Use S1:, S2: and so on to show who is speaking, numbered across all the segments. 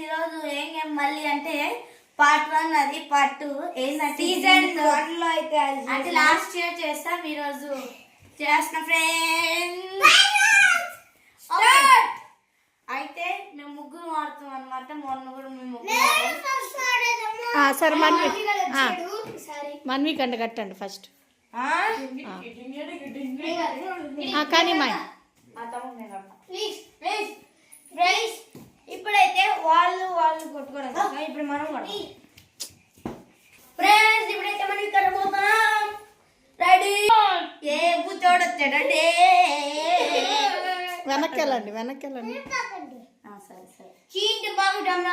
S1: ఈరోజు ఏం గేమ్ మళ్ళీ అంటే పార్ట్ 1 అది పార్ట్ 2 ఏంటంటే సీజన్ 1 లో అయితే అంటే లాస్ట్ ఇయర్ చేస్తాం ఈరోజు చేస్తున్న ఫ్రెండ్స్ అయితే మేము ముగ్గురు ఆడుతాం అన్నమాట మొన్న కూడా మేము
S2: సరే మన్వి కంట కట్టండి ఫస్ట్ కానీ మా
S1: ఇప్పుడైతే వాళ్ళు కొట్టుకోవడం ఇప్పుడు మనం ఫ్రెండ్స్ ఇప్పుడైతే మనం ఇక్కడ పోతున్నాం రెడీ ఏ బుచ్చోడు వచ్చాడండి
S2: వెనక్కి వెళ్ళండి
S1: సరే సరే చీట్ బాబు డమ్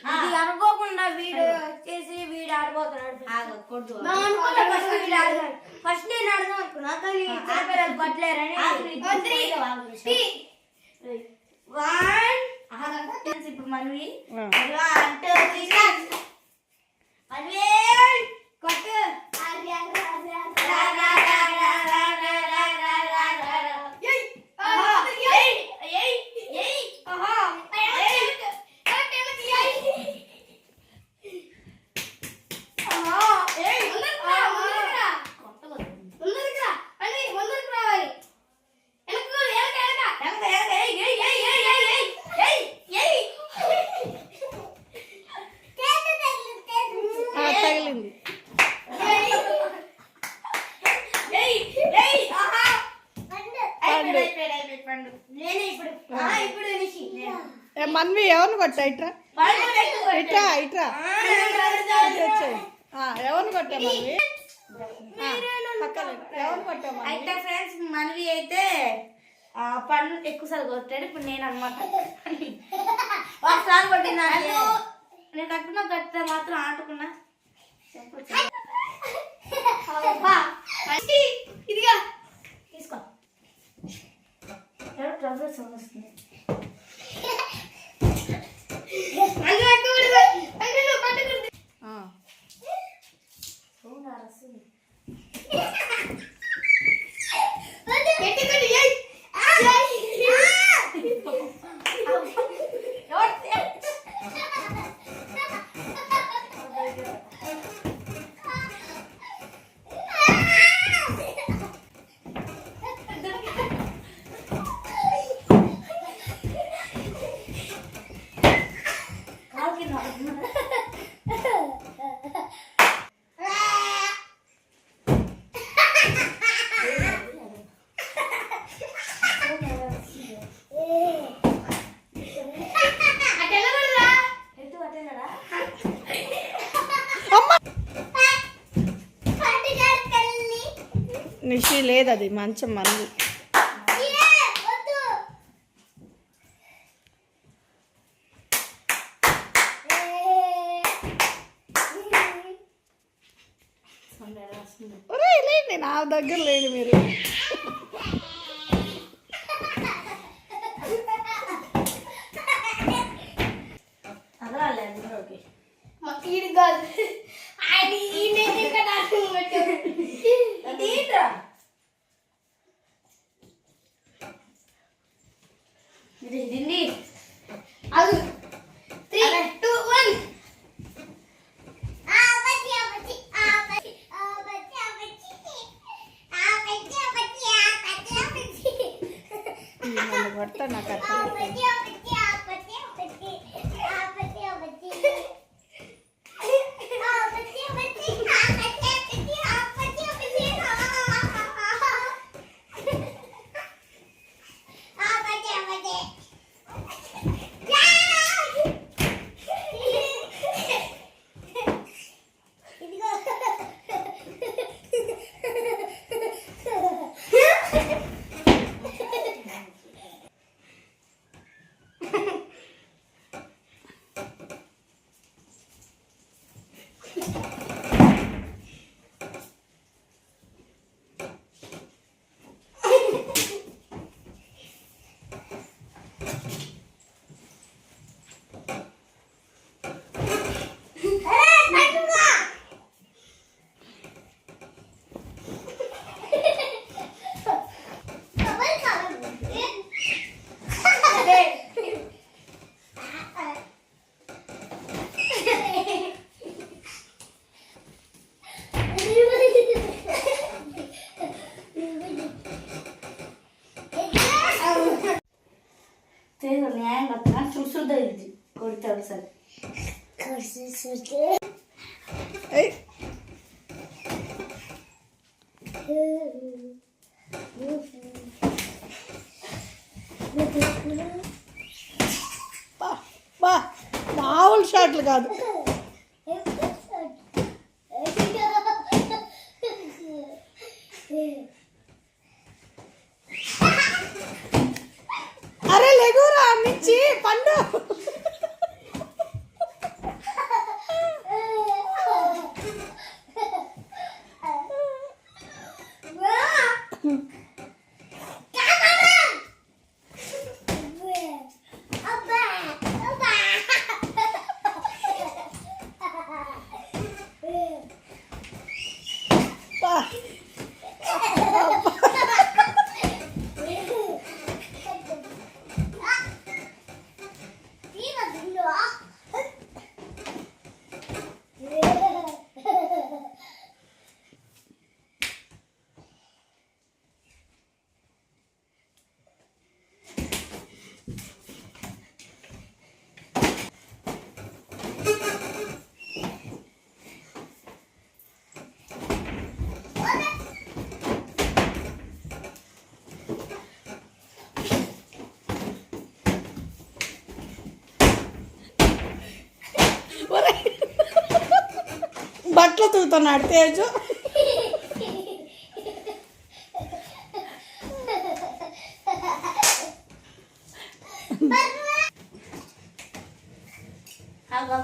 S1: ఇది అనుకోకుండా వీడు వచ్చేసి వీడు ఆడిపోతున్నాడు ఫస్ట్ నేను ఆడదాం అనుకున్నా కానీ పట్టలేరని ఇప్పుడు మనవి కొట్టు
S2: తగిలింది మన్వి ఎవరిని కొట్టా ఇట్రా ఎవరిని కొట్టా మన్వి ఎవరిని కొట్టా
S1: అయితే ఫ్రెండ్స్ మనవి అయితే పండు ఎక్కువసార్లు కొట్టాడు ఇప్పుడు నేను అనమాట ఒకసారి కొట్టినా నేను కట్టితే మాత్రం ఆడుకున్నా ఇదిగా తీసుకో ట్రబుల్ సౌండ్ వస్తుంది
S2: నిషి లేదు అది మంచం మంది లేండి నా దగ్గర లేండి మీరు
S1: అది 3, 2, 1
S2: కొడతా నాకు
S1: తేజ్ న్యాయం కట్టగా చూసుద్దా ఇది కొడతాడు సార్
S2: ఏయ్, బా బా మామూలు షాట్లు కాదు. అరే లెగురా మించి పండు. బా. బట్టలు తూతున్నాడు తేజు.
S1: అగో